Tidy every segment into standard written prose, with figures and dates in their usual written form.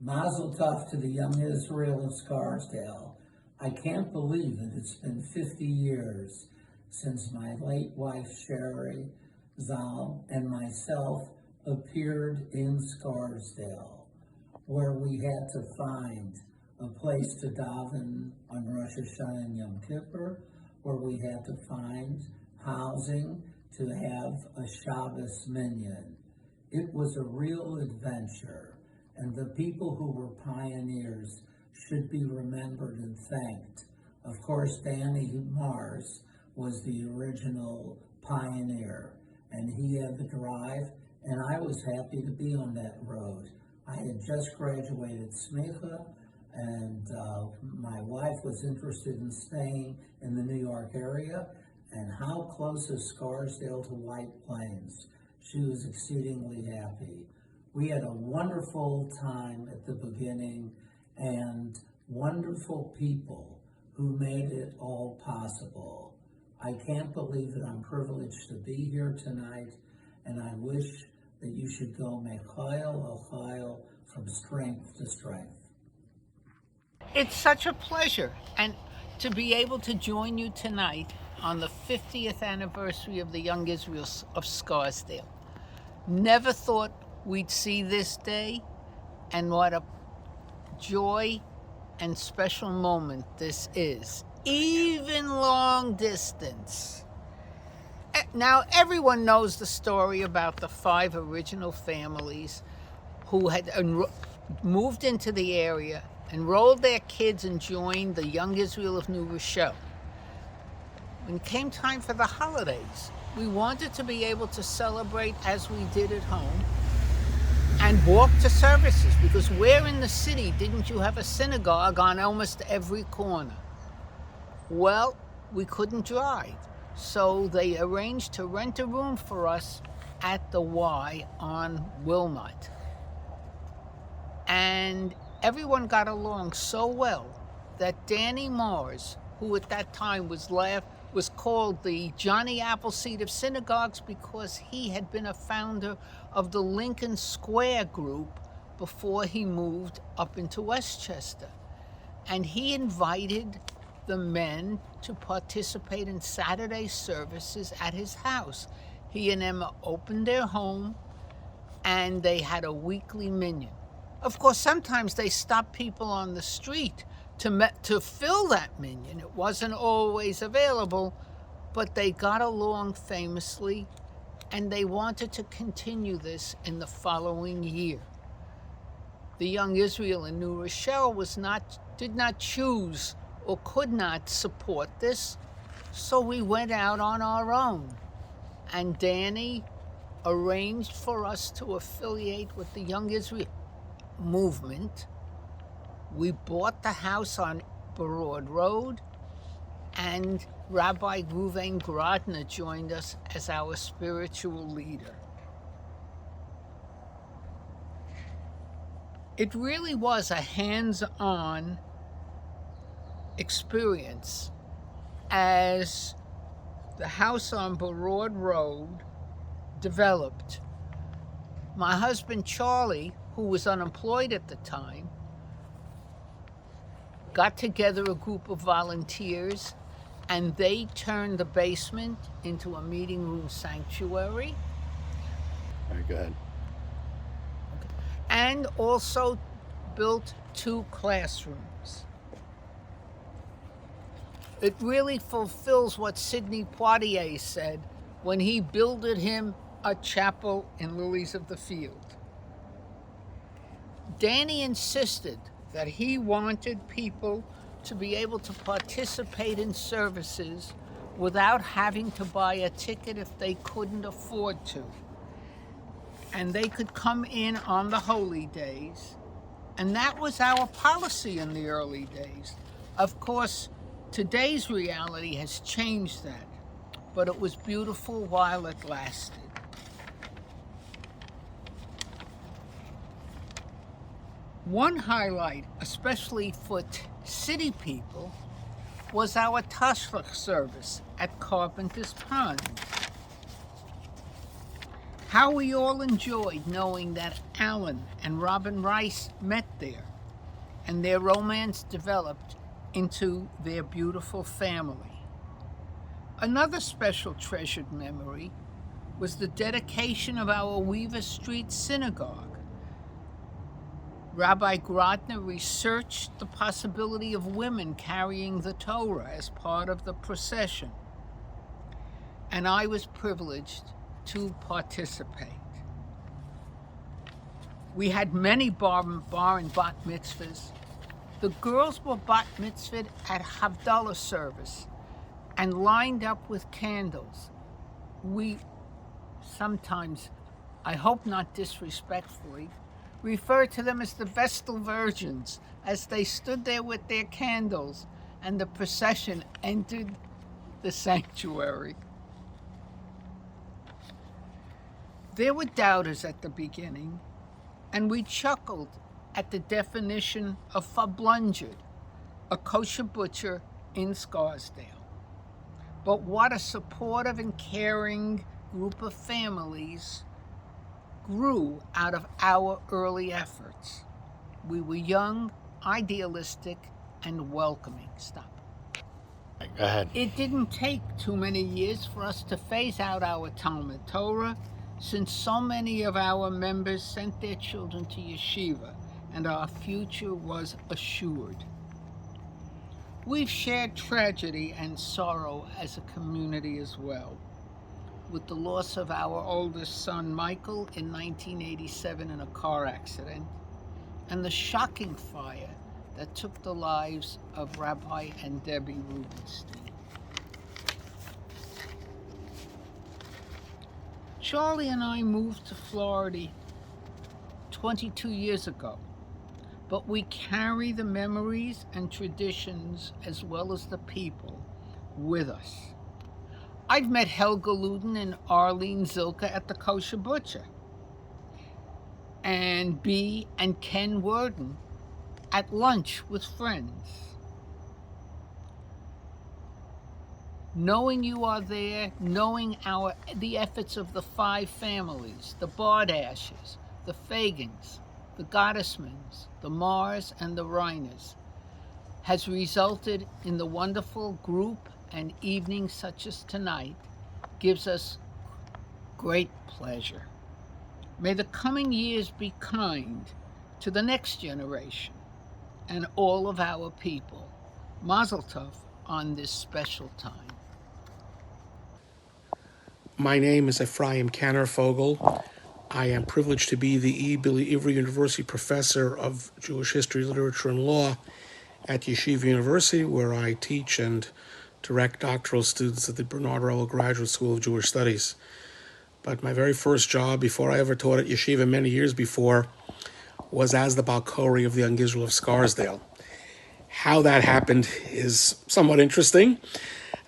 Mazel tov to the young Israel of Scarsdale. I can't believe that it's been 50 years since my late wife Sherry Zal and myself appeared in Scarsdale, where we had to find a place to daven on Rosh Hashanah and Yom Kippur, where we had to find housing to have a Shabbos minyan. It was a real adventure, and the people who were pioneers should be remembered and thanked. Of course, Danny Mars was the original pioneer, and he had the drive, and I was happy to be on that road. I had just graduated Smicha, and my wife was interested in staying in the New York area. And how close is Scarsdale to White Plains? She was exceedingly happy. We had a wonderful time at the beginning and wonderful people who made it all possible. I can't believe that I'm privileged to be here tonight, and I wish that you should go mechayil from strength to strength. It's such a pleasure, and to be able to join you tonight on the 50th anniversary of the Young Israel of Scarsdale. Never thought we'd see this day, and what a joy and special moment this is, even long distance. Now, everyone knows the story about the 5 original families who had moved into the area, enrolled their kids, and joined the Young Israel of New Rochelle. When it came time for the holidays, we wanted to be able to celebrate as we did at home and walk to services, because where in the city didn't you have a synagogue on almost every corner? Well, we couldn't drive, so they arranged to rent a room for us at the Y on Wilmot. And everyone got along so well that Danny Mars, who at that time was called the Johnny Appleseed of synagogues because he had been a founder of the Lincoln Square group before he moved up into Westchester. And he invited the men to participate in Saturday services at his house. He and Emma opened their home, and they had a weekly minyan. Of course, sometimes they stopped people on the street to fill that minyan. It wasn't always available, but they got along famously, and they wanted to continue this in the following year. The Young Israel in New Rochelle did not choose or could not support this, so we went out on our own. And Danny arranged for us to affiliate with the Young Israel movement. We bought the house on Broad Road, and Rabbi Reuven Grodner joined us as our spiritual leader. It really was a hands-on experience as the house on Broad Road developed. My husband Charlie, who was unemployed at the time, got together a group of volunteers, and they turned the basement into a meeting room sanctuary. All right, go ahead. Okay. And also built 2 classrooms. It really fulfills what Sidney Poitier said when he builded him a chapel in Lilies of the Field. Danny insisted that he wanted people to be able to participate in services without having to buy a ticket if they couldn't afford to. And they could come in on the holy days. And that was our policy in the early days. Of course, today's reality has changed that, but it was beautiful while it lasted. One highlight, especially for city people, was our Tashlach service at Carpenter's Pond. How we all enjoyed knowing that Alan and Robin Rice met there, and their romance developed into their beautiful family. Another special treasured memory was the dedication of our Weaver Street Synagogue. Rabbi Grodner researched the possibility of women carrying the Torah as part of the procession, and I was privileged to participate. We had many bar and bat mitzvahs. The girls were bat mitzvahed at Havdalah service and lined up with candles. We sometimes, I hope not disrespectfully, refer to them as the Vestal Virgins as they stood there with their candles and the procession entered the sanctuary. There were doubters at the beginning, and we chuckled at the definition of fablunged, a kosher butcher in Scarsdale. But what a supportive and caring group of families grew out of our early efforts. We were young, idealistic, and welcoming. Stop. Go ahead. It didn't take too many years for us to phase out our Talmud Torah, since so many of our members sent their children to yeshiva, and our future was assured. We've shared tragedy and sorrow as a community as well, with the loss of our oldest son, Michael, in 1987 in a car accident, and the shocking fire that took the lives of Rabbi and Debbie Rubenstein. Charlie and I moved to Florida 22 years ago, but we carry the memories and traditions as well as the people with us. I've met Helga Luden and Arlene Zilka at the Kosher Butcher, and Bea and Ken Worden at lunch with friends. Knowing you are there, knowing the efforts of the 5 families, the Bardashes, the Fagans, the Gottesmans, the Mars, and the Reiners, has resulted in the wonderful group and evenings such as tonight, gives us great pleasure. May the coming years be kind to the next generation and all of our people. Mazel tov on this special time. My name is Ephraim Fogle. I am privileged to be the E. Billy Ivry University Professor of Jewish History, Literature, and Law at Yeshiva University, where I teach and direct doctoral students at the Bernard Rowell Graduate School of Jewish Studies. But my very first job, before I ever taught at Yeshiva many years before, was as the Balkori of the Young Israel of Scarsdale. How that happened is somewhat interesting.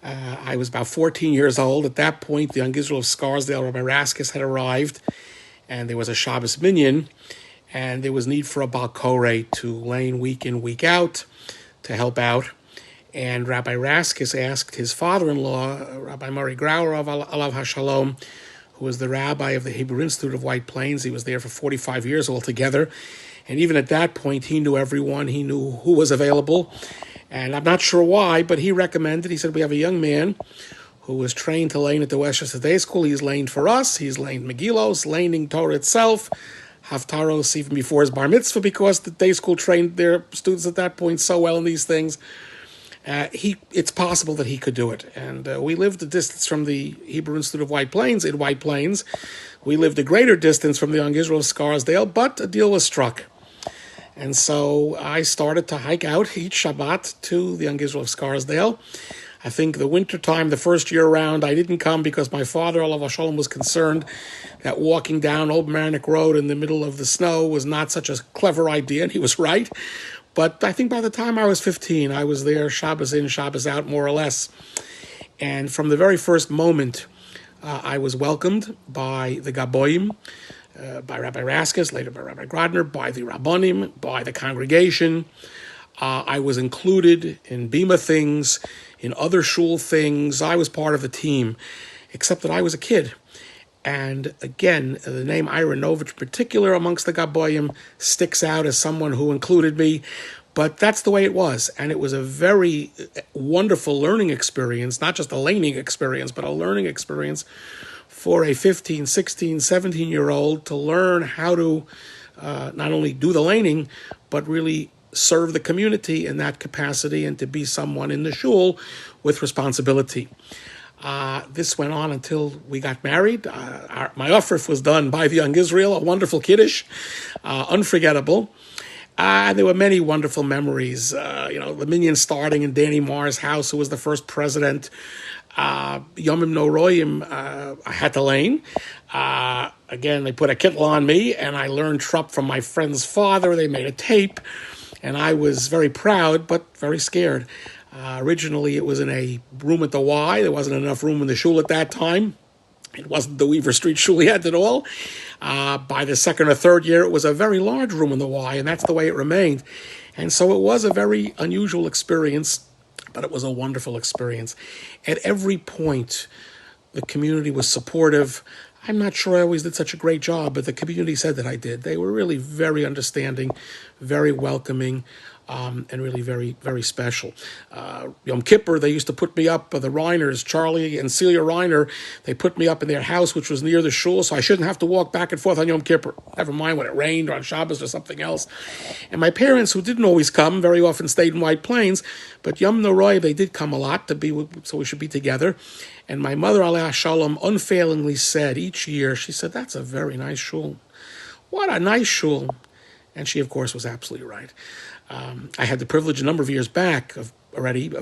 I was about 14 years old. At that point, the Young Israel of Scarsdale, Rabbi Raskis, had arrived, and there was a Shabbos minyan, and there was need for a Balkore to lane week in, week out, to help out. And Rabbi Raskis asked his father-in-law, Rabbi Murray Grauer of Alav HaShalom, who was the rabbi of the Hebrew Institute of White Plains. He was there for 45 years altogether. And even at that point, he knew everyone. He knew who was available. And I'm not sure why, but he recommended, he said, we have a young man who was trained to lane at the Westchester Day School. He's laned for us. He's laned Megillos, laning Torah itself, Haftaros even before his bar mitzvah, because the day school trained their students at that point so well in these things. It's possible that he could do it. And we lived a distance from the Hebrew Institute of White Plains in White Plains. We lived a greater distance from the Young Israel of Scarsdale, but a deal was struck. And so I started to hike out each Shabbat to the Young Israel of Scarsdale. I think the winter time, the first year around, I didn't come because my father, Alav HaShalom, was concerned that walking down Old Marinick Road in the middle of the snow was not such a clever idea, and he was right. But I think by the time I was 15, I was there Shabbos in, Shabbos out, more or less. And from the very first moment, I was welcomed by the Gaboim, by Rabbi Raskis, later by Rabbi Grodner, by the Rabbonim, by the congregation. I was included in Bima things, in other shul things. I was part of the team, except that I was a kid. And again, the name Aronovich in particular amongst the Gaboyim sticks out as someone who included me. But that's the way it was. And it was a very wonderful learning experience, not just a laning experience, but a learning experience for a 15, 16, 17-year-old to learn how to not only do the laning, but really serve the community in that capacity and to be someone in the shul with responsibility. This went on until we got married. My offer was done by the Young Israel, a wonderful Kiddush, unforgettable. There were many wonderful memories. The minyan starting in Danny Marr's house, who was the first president. Yomim Noroyim, I had to lane. Again, they put a kittel on me, and I learned trup from my friend's father. They made a tape, and I was very proud, but very scared. Originally, it was in a room at the Y. There wasn't enough room in the shul at that time. It wasn't the Weaver Street shul yet at all. By the second or third year, it was a very large room in the Y, and that's the way it remained. And so it was a very unusual experience, but it was a wonderful experience. At every point, the community was supportive. I'm not sure I always did such a great job, but the community said that I did. They were really very understanding, very welcoming, and really very, very special. Yom Kippur, they used to put me up, the Reiners, Charlie and Celia Reiner, they put me up in their house, which was near the shul, so I shouldn't have to walk back and forth on Yom Kippur, never mind when it rained or on Shabbos or something else. And my parents, who didn't always come, very often stayed in White Plains, but Yom Noroi, they did come a lot, so we should be together. And my mother, Aleh Shalom, unfailingly said each year, she said, "That's a very nice shul. What a nice shul." And she, of course, was absolutely right. I had the privilege a number of years back of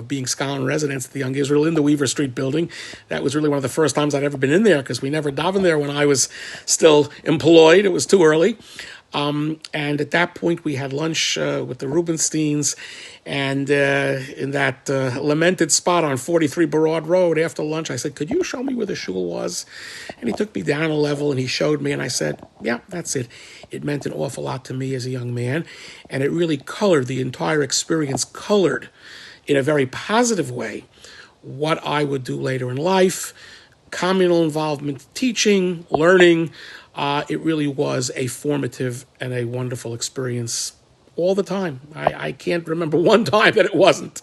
being scholar in residence at the Young Israel in the Weaver Street building. That was really one of the first times I'd ever been in there because we never davened there when I was still employed. It was too early. And at that point, we had lunch with the Rubensteins, and in that lamented spot on 43 Broad Road, after lunch, I said, "Could you show me where the shul was?" And he took me down a level, and he showed me, and I said, "Yeah, that's it." It meant an awful lot to me as a young man, and it really colored the entire experience, colored in a very positive way what I would do later in life, communal involvement, teaching, learning. It really was a formative and a wonderful experience all the time. I can't remember one time that it wasn't.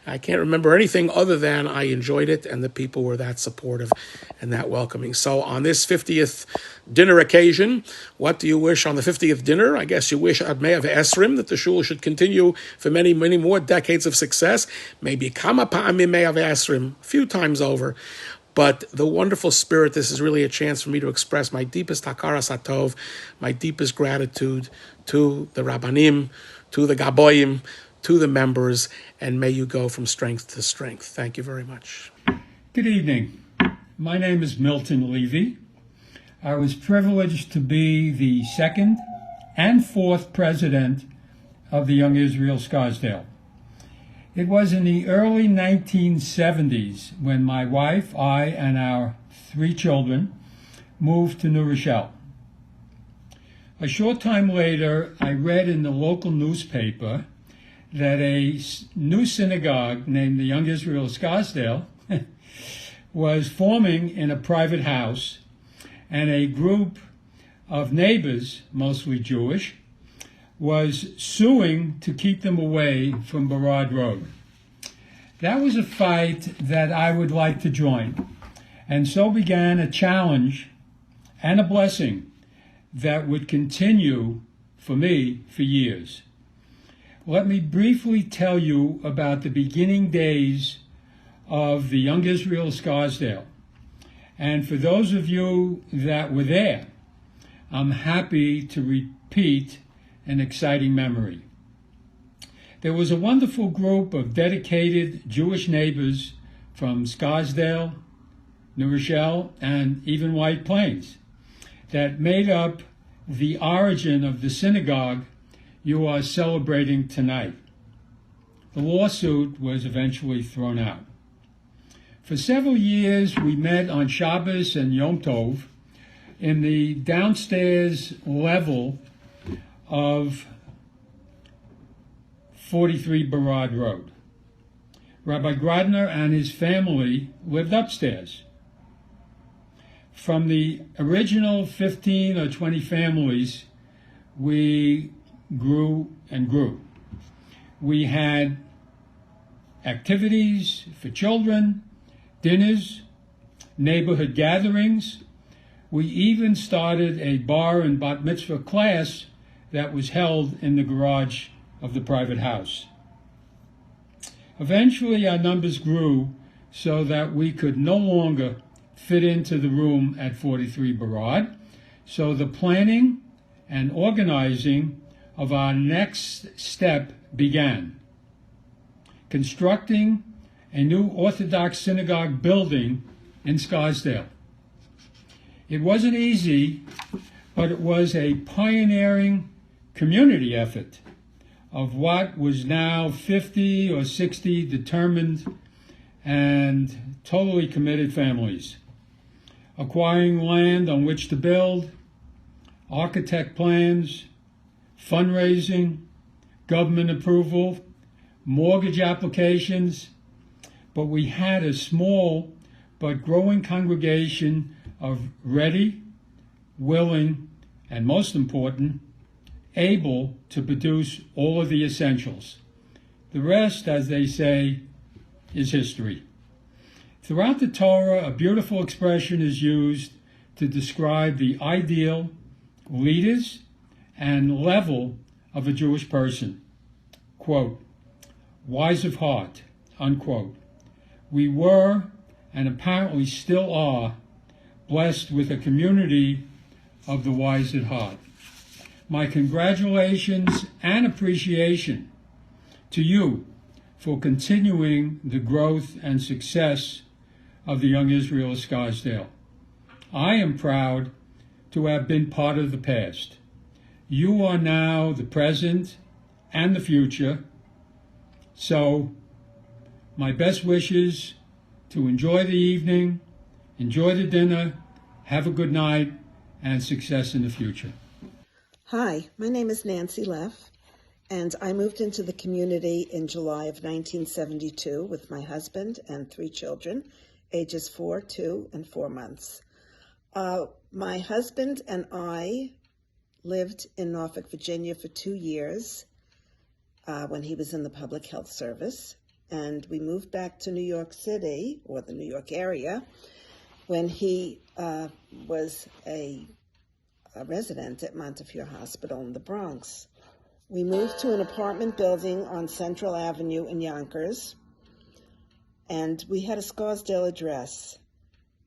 I can't remember anything other than I enjoyed it and the people were that supportive and that welcoming. So on this 50th dinner occasion, what do you wish on the 50th dinner? I guess you wish at May of Esrim that the shul should continue for many, many more decades of success. Maybe Kama Pa'amim May of Esrim, a few times over. But the wonderful spirit, this is really a chance for me to express my deepest hakaras hatov, my deepest gratitude to the Rabbanim, to the Gaboyim, to the members, and may you go from strength to strength. Thank you very much. Good evening. My name is Milton Levy. I was privileged to be the second and fourth president of the Young Israel Scarsdale. It was in the early 1970s when my wife, I, and our 3 children moved to New Rochelle. A short time later, I read in the local newspaper that a new synagogue named the Young Israel Scarsdale was forming in a private house, and a group of neighbors, mostly Jewish, was suing to keep them away from Barad Road. That was a fight that I would like to join, and so began a challenge and a blessing that would continue for me for years. Let me briefly tell you about the beginning days of the Young Israel Scarsdale. And for those of you that were there, I'm happy to repeat an exciting memory. There was a wonderful group of dedicated Jewish neighbors from Scarsdale, New Rochelle, and even White Plains that made up the origin of the synagogue you are celebrating tonight. The lawsuit was eventually thrown out. For several years, we met on Shabbos and Yom Tov in the downstairs level of 43 Barad Road. Rabbi Grodner and his family lived upstairs. From the original 15 or 20 families, we grew and grew. We had activities for children, dinners, neighborhood gatherings. We even started a bar and bat mitzvah class that was held in the garage of the private house. Eventually, our numbers grew so that we could no longer fit into the room at 43 Barad. So the planning and organizing of our next step began. Constructing a new Orthodox synagogue building in Scarsdale. It wasn't easy, but it was a pioneering community effort of what was now 50 or 60 determined and totally committed families. Acquiring land on which to build, architect plans, fundraising, government approval, mortgage applications, but we had a small but growing congregation of ready, willing, and most important, able to produce all of the essentials. The rest, as they say, is history. Throughout the Torah, a beautiful expression is used to describe the ideal, leaders, and level of a Jewish person. Quote, wise of heart, unquote. We were, and apparently still are, blessed with a community of the wise at heart. My congratulations and appreciation to you for continuing the growth and success of the Young Israel of Scarsdale. I am proud to have been part of the past. You are now the present and the future. So, my best wishes to enjoy the evening, enjoy the dinner, have a good night, and success in the future. Hi, my name is Nancy Leff, and I moved into the community in July of 1972 with my husband and 3 children, ages 4, 2, and 4 months. My husband and I lived in Norfolk, Virginia for 2 years when he was in the public health service, and we moved back to New York City, or the New York area, when he was a resident at Montefiore Hospital in the Bronx. We moved to an apartment building on Central Avenue in Yonkers, and we had a Scarsdale address.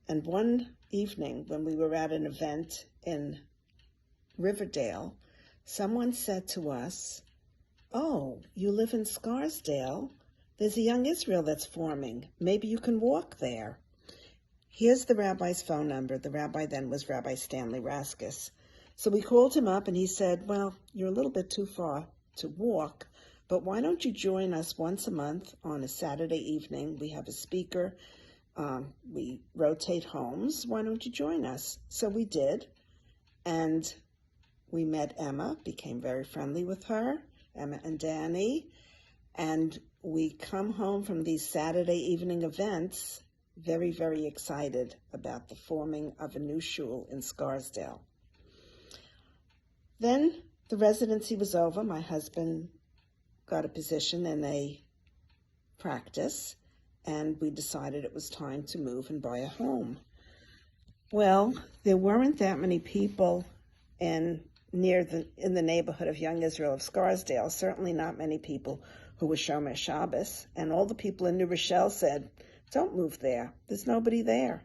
And one evening when we were at an event in Riverdale, someone said to us, "Oh, you live in Scarsdale? There's a Young Israel that's forming. Maybe you can walk there." Here's the rabbi's phone number. The rabbi then was Rabbi Stanley Raskus. So we called him up and he said, "Well, you're a little bit too far to walk, but why don't you join us once a month on a Saturday evening? We have a speaker. We rotate homes. Why don't you join us?" So we did. And we met Emma, became very friendly with her, Emma and Danny. And we come home from these Saturday evening events very, very excited about the forming of a new shul in Scarsdale. Then the residency was over. My husband got a position in a practice, and we decided it was time to move and buy a home. Well, there weren't that many people in the neighborhood of Young Israel of Scarsdale, certainly not many people who were Shomer Shabbos, and all the people in New Rochelle said, "Don't move there. There's nobody there."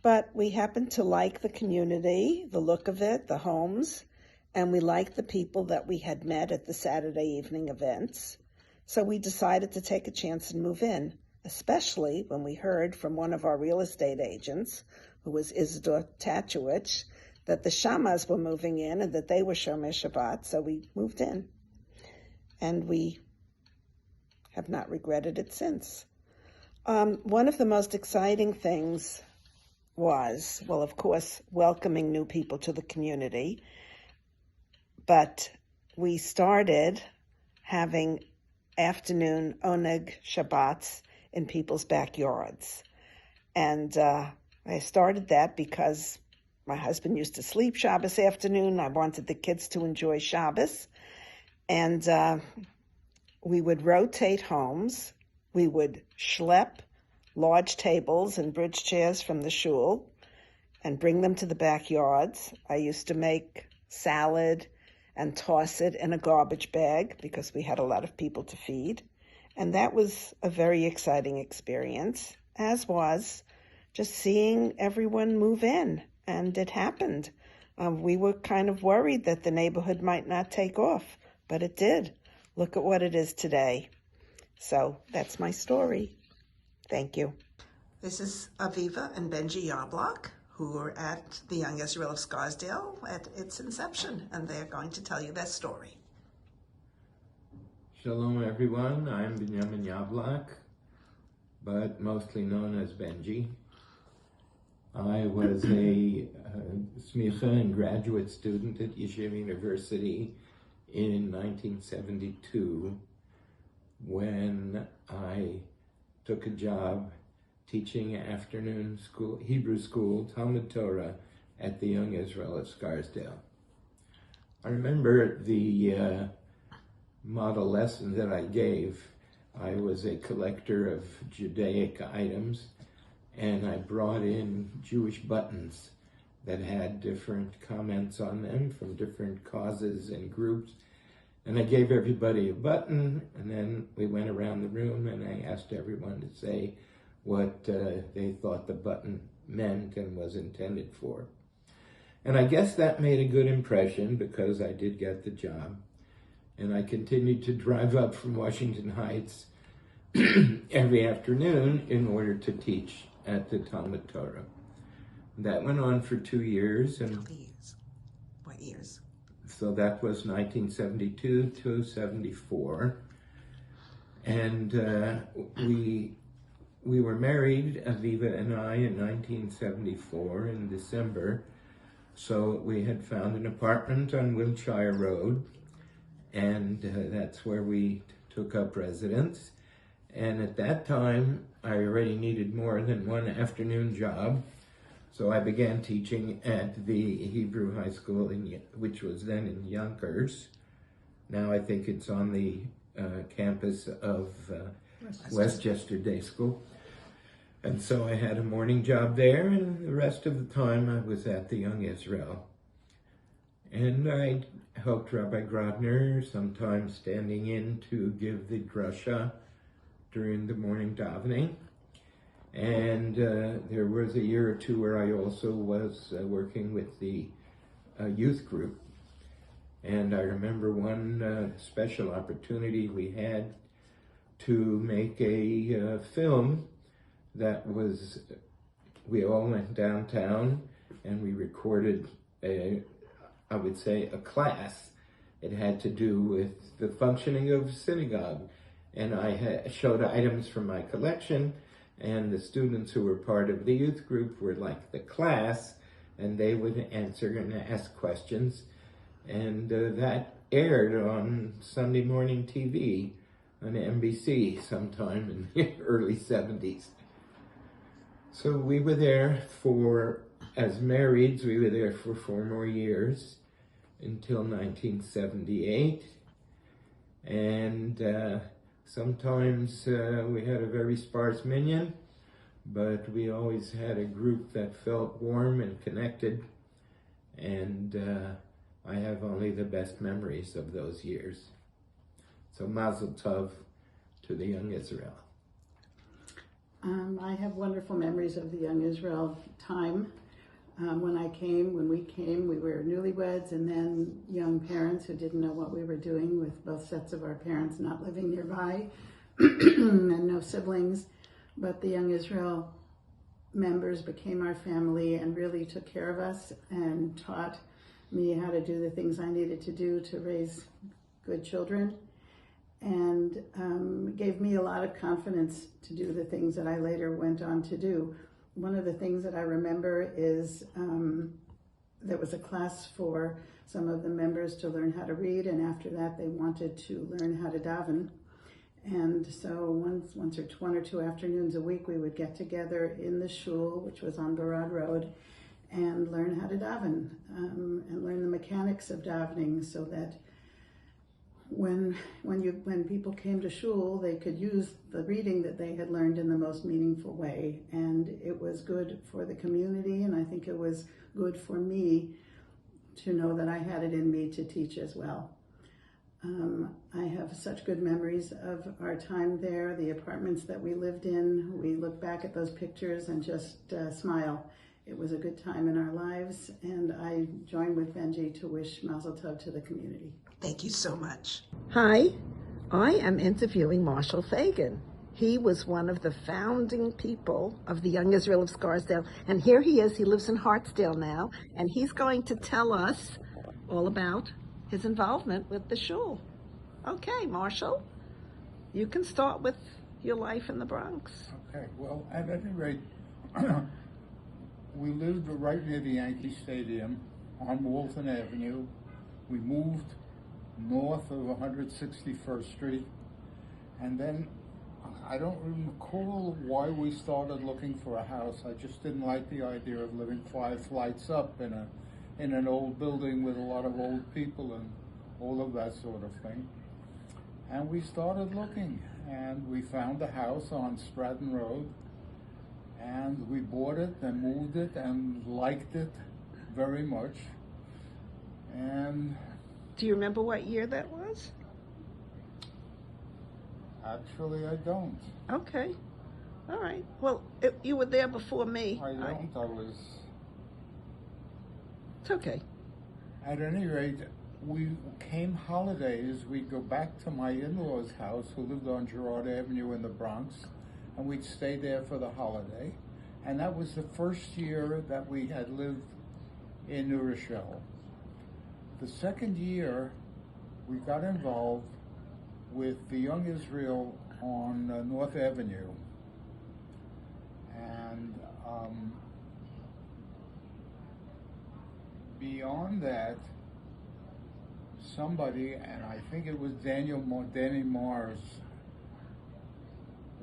But we happened to like the community, the look of it, the homes, and we liked the people that we had met at the Saturday evening events. So we decided to take a chance and move in, especially when we heard from one of our real estate agents, who was Isidore Tatuich, that the Shamas were moving in and that they were Shomer Shabbat, so we moved in. And we have not regretted it since. One of the most exciting things was, well, of course, welcoming new people to the community, but we started having afternoon Oneg Shabbats in people's backyards. And I started that because my husband used to sleep Shabbos afternoon. I wanted the kids to enjoy Shabbos. And we would rotate homes. We would schlep large tables and bridge chairs from the shul and bring them to the backyards. I used to make salad and toss it in a garbage bag because we had a lot of people to feed. And that was a very exciting experience, as was just seeing everyone move in. And it happened. We were kind of worried that the neighborhood might not take off, but it did. Look at what it is today. So that's my story. Thank you. This is Aviva and Benji Yavlak, who were at the Young Israel of Scarsdale at its inception, and they're going to tell you their story. Shalom everyone, I'm Benjamin Yavlak, but mostly known as Benji. I was a smicha and graduate student at Yeshiva University in 1972 when I took a job teaching afternoon school, Hebrew school, Talmud Torah at the Young Israel of Scarsdale. I remember the model lesson that I gave. I was a collector of Judaic items, and I brought in Jewish buttons that had different comments on them from different causes and groups. And I gave everybody a button, and then we went around the room and I asked everyone to say what they thought the button meant and was intended for. And I guess that made a good impression because I did get the job. And I continued to drive up from Washington Heights every afternoon in order to teach at the Talmud Torah. That went on for 2 years. And What years? so that was 1972 to 74. And we were married, Aviva and I, in 1974 in December. So we had found an apartment on Wiltshire Road, and that's where we took up residence. And at that time, I already needed more than one afternoon job. So I began teaching at the Hebrew High School, which was then in Yonkers. Now I think it's on the campus of Westchester Day School. And so I had a morning job there, and the rest of the time I was at the Young Israel. And I helped Rabbi Grodner, sometimes standing in to give the drasha during the morning davening. And there was a year or two where I also was working with the youth group. And I remember one special opportunity we had to make a film that was, we all went downtown and we recorded I would say a class. It had to do with the functioning of synagogue. And I showed items from my collection, and the students who were part of the youth group were like the class, and they would answer and ask questions. And that aired on Sunday morning TV on NBC sometime in the early 70s. So we were there as marrieds, we were there for 4 more years until 1978. And sometimes we had a very sparse minyan, but we always had a group that felt warm and connected. And I have only the best memories of those years. So Mazel Tov to the Young Israel. I have wonderful memories of the Young Israel time. When we came, we were newlyweds and then young parents who didn't know what we were doing, with both sets of our parents not living nearby and no siblings. But the Young Israel members became our family and really took care of us and taught me how to do the things I needed to do to raise good children, and gave me a lot of confidence to do the things that I later went on to do. One of the things that I remember is there was a class for some of the members to learn how to read, and after that they wanted to learn how to daven. And so one or two afternoons a week, we would get together in the shul, which was on Barad Road, and learn how to daven, and learn the mechanics of davening, so that when people came to shul, they could use the reading that they had learned in the most meaningful way. And it was good for the community, and I think it was good for me to know that I had it in me to teach as well. I have such good memories of our time there, the apartments that we lived in. We look back at those pictures and just smile. It was a good time in our lives, and I join with Benji to wish Mazel Tov to the community. Thank you so much. Hi, I am interviewing Marshall Fagan. He was one of the founding people of the Young Israel of Scarsdale, and here he is. He lives in Hartsdale now, and he's going to tell us all about his involvement with the shul. Okay, Marshall, you can start with your life in the Bronx. Okay, well, at any rate, we lived right near the Yankee Stadium on Walton Avenue. We moved north of 161st Street, and then I don't recall why we started looking for a house. I just didn't like the idea of living 5 flights up in an old building with a lot of old people and all of that sort of thing. And we started looking, and we found a house on Stratton Road, and we bought it and moved it and liked it very much. And do you remember what year that was? Actually, I don't. Okay. All right. Well, you were there before me. I don't. I was... It's okay. At any rate, we came holidays, we'd go back to my in-laws' house, who lived on Girard Avenue in the Bronx, and we'd stay there for the holiday. And that was the first year that we had lived in New Rochelle. The second year, we got involved with the Young Israel on North Avenue. And beyond that, somebody, and I think it was Danny Mars,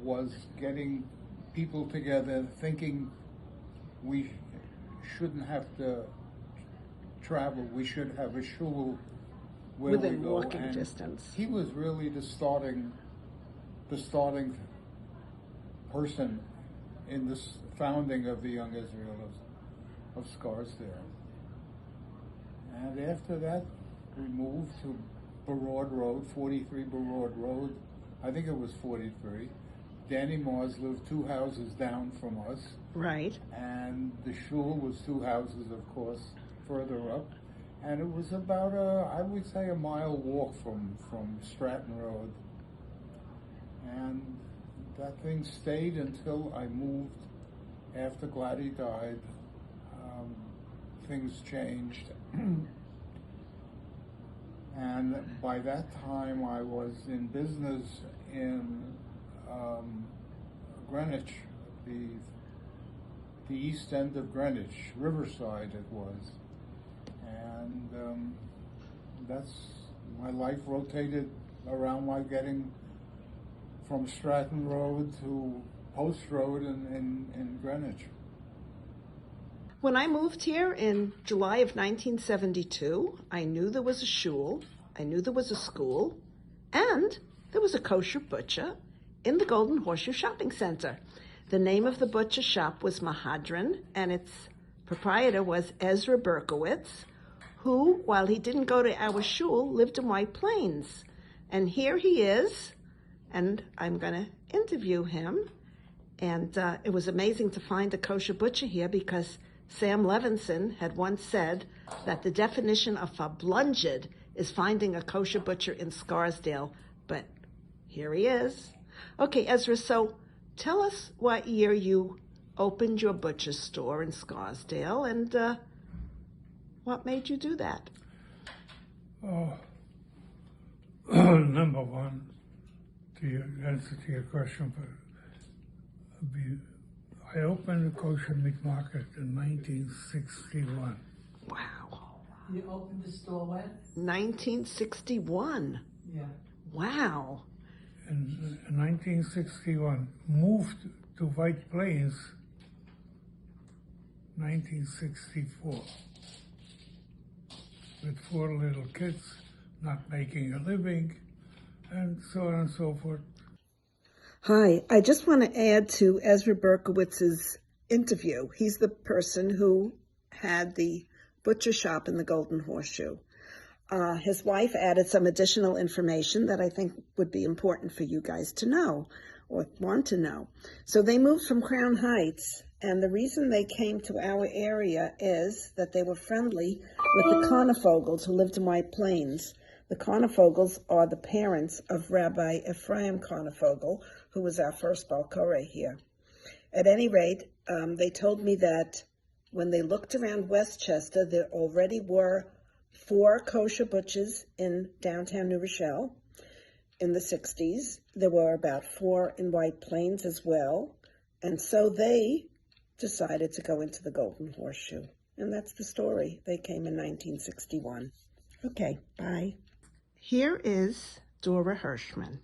was getting people together thinking we shouldn't have to travel, we should have a shul where within we go. walking and distance. He was really the starting person in this founding of the Young Israel of Scarsdale. And after that, we moved to Barad Road, 43 Barad Road. I think it was 43. Danny Mars lived 2 houses down from us. Right. And the shul was 2 houses, of course, further up. And it was about I would say a mile walk from Stratton Road. And that thing stayed until I moved after Gladdy died. Things changed. And by that time I was in business in Greenwich, the east end of Greenwich, Riverside it was. And that's, my life rotated around my getting from Stratton Road to Post Road in Greenwich. When I moved here in July of 1972, I knew there was a shul, I knew there was a school, and there was a kosher butcher in the Golden Horseshoe Shopping Center. The name of the butcher shop was Mahadran, and its proprietor was Ezra Berkowitz, who, while he didn't go to our shul, lived in White Plains. And here he is, and I'm going to interview him. And it was amazing to find a kosher butcher here, because Sam Levinson had once said that the definition of fablunged is finding a kosher butcher in Scarsdale. But here he is. Okay, Ezra, so tell us what year you opened your butcher store in Scarsdale, and what made you do that? Number one, to answer to your question, I opened a kosher meat market in 1961. Wow. You opened the store when? 1961. Yeah. Wow. in 1961, moved to White Plains 1964 with 4 little kids, not making a living, and so on and so forth. Hi, I just want to add to Ezra Berkowitz's interview. He's the person who had the butcher shop in the Golden Horseshoe. His wife added some additional information that I think would be important for you guys to know or want to know. So they moved from Crown Heights, and the reason they came to our area is that they were friendly with the Konefogles who lived in White Plains. The Konefogles are the parents of Rabbi Ephraim Fogle, who was our first Baal Koreh here. At any rate, they told me that when they looked around Westchester, there already were 4 kosher butchers in downtown New Rochelle in the 60s. There were about 4 in White Plains as well. And so they decided to go into the Golden Horseshoe. And that's the story. They came in 1961. Okay, bye. Here is Dora Hirschmann.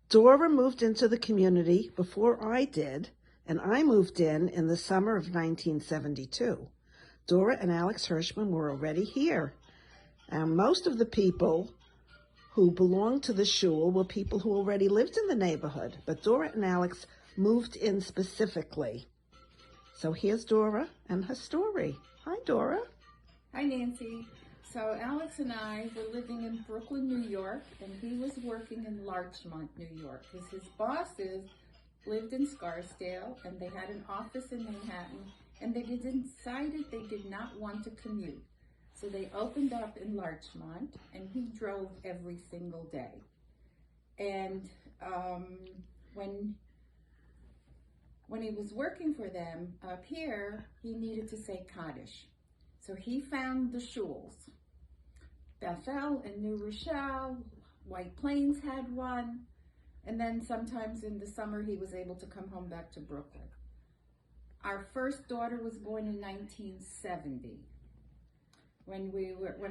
Dora moved into the community before I did, and I moved in the summer of 1972. Dora and Alex Hirschmann were already here. And most of the people who belonged to the shul were people who already lived in the neighborhood, but Dora and Alex moved in specifically. So here's Dora and her story. Hi, Dora. Hi, Nancy. So Alex and I were living in Brooklyn, New York, and he was working in Larchmont, New York, because his bosses lived in Scarsdale, and they had an office in Manhattan, and they decided they did not want to commute. So they opened up in Larchmont, and he drove every single day. And when he was working for them up here, he needed to say Kaddish. So he found the shuls. Bethel and New Rochelle, White Plains had one, and then sometimes in the summer he was able to come home back to Brooklyn. Our first daughter was born in 1970. When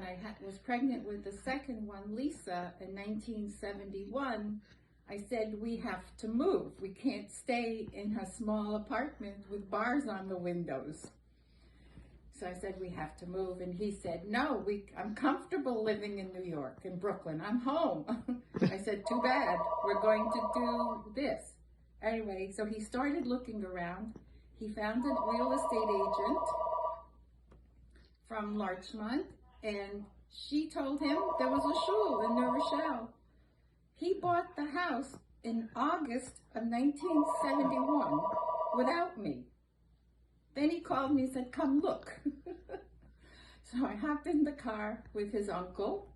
I was pregnant with the second one, Lisa, in 1971, I said, we have to move. We can't stay in a small apartment with bars on the windows. So I said, we have to move. And he said, no, I'm comfortable living in New York, in Brooklyn. I'm home. I said, too bad. We're going to do this. Anyway, so he started looking around. He found a real estate agent from Larchmont, and she told him there was a shul in New Rochelle. He bought the house in August of 1971 without me. Then he called me and said, come look. So I hopped in the car with his uncle,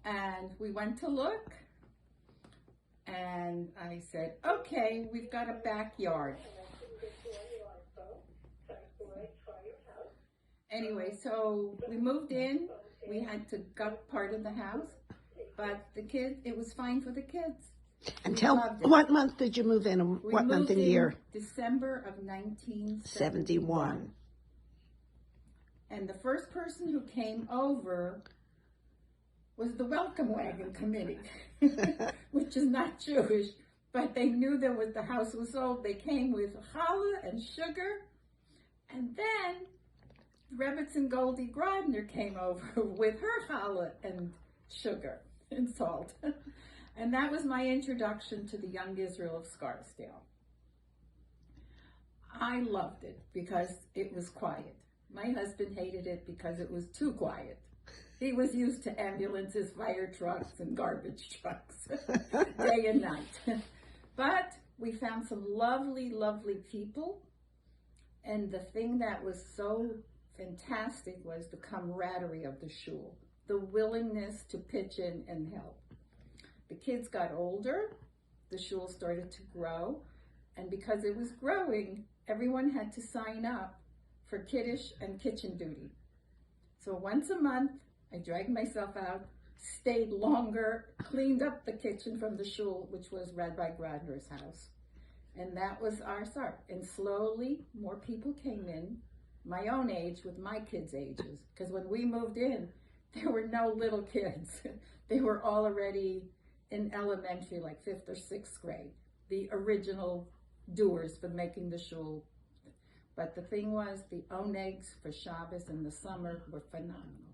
and we went to look. And I said, okay, we've got a backyard. Anyway, so we moved in. We had to gut part of the house, but the kids, it was fine for the kids. And tell, what month did you move in? What month and year? December of 1971. And the first person who came over was the Welcome Wagon Committee, which is not Jewish, but they knew the house was sold. They came with challah and sugar, and then Rebbitzin Goldie Grodner came over with her challah and sugar and salt. And that was my introduction to the young Israel of Scarsdale. I loved it because it was quiet. My husband hated it because it was too quiet. He was used to ambulances, fire trucks, and garbage trucks, day and night. But we found some lovely, lovely people. And the thing that was so fantastic was the camaraderie of the shul, the willingness to pitch in and help. The kids got older, the shul started to grow, and because it was growing, everyone had to sign up for Kiddush and kitchen duty. So once a month, I dragged myself out, stayed longer, cleaned up the kitchen from the shul, which was Rabbi Grodner's house. And that was our start. And slowly, more people came in, my own age with my kids' ages. Because when we moved in, there were no little kids. They were all already in elementary, like 5th or 6th grade, the original doers for making the shul. But the thing was, the onegs for Shabbos in the summer were phenomenal.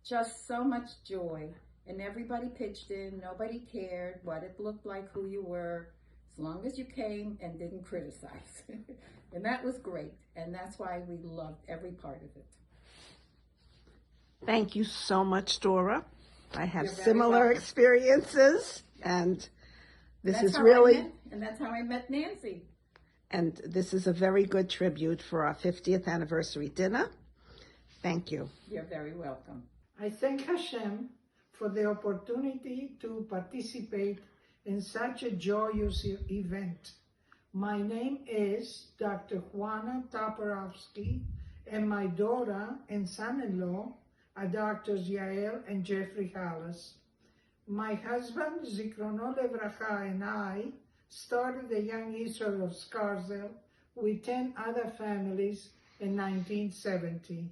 Just so much joy. And everybody pitched in. Nobody cared what it looked like, who you were, as long as you came and didn't criticize. And that was great. And that's why we loved every part of it. Thank you so much, Dora. I have You're very similar welcome. experiences, and this That's is how really, and that's how I met Nancy. and this is a very good tribute for our 50th anniversary dinner. Thank you. You're very welcome. I thank Hashem for the opportunity to participate in such a joyous event. My name is Dr. Juana Taparovski, and my daughter and son-in-law are Doctors Yael and Jeffrey Hallis. My husband, Zikrono Levracha, and I started the Young Israel of Scarsdale with 10 other families in 1970,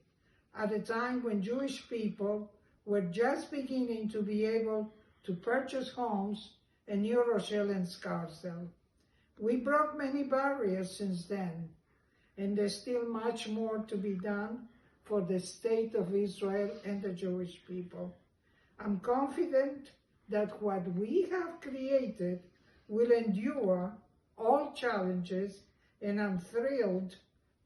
at a time when Jewish people were just beginning to be able to purchase homes in New Rochelle and Scarsdale. We broke many barriers since then, and there's still much more to be done for the state of Israel and the Jewish people. I'm confident that what we have created will endure all challenges, and I'm thrilled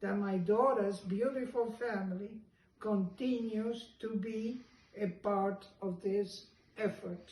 that my daughter's beautiful family continues to be a part of this effort.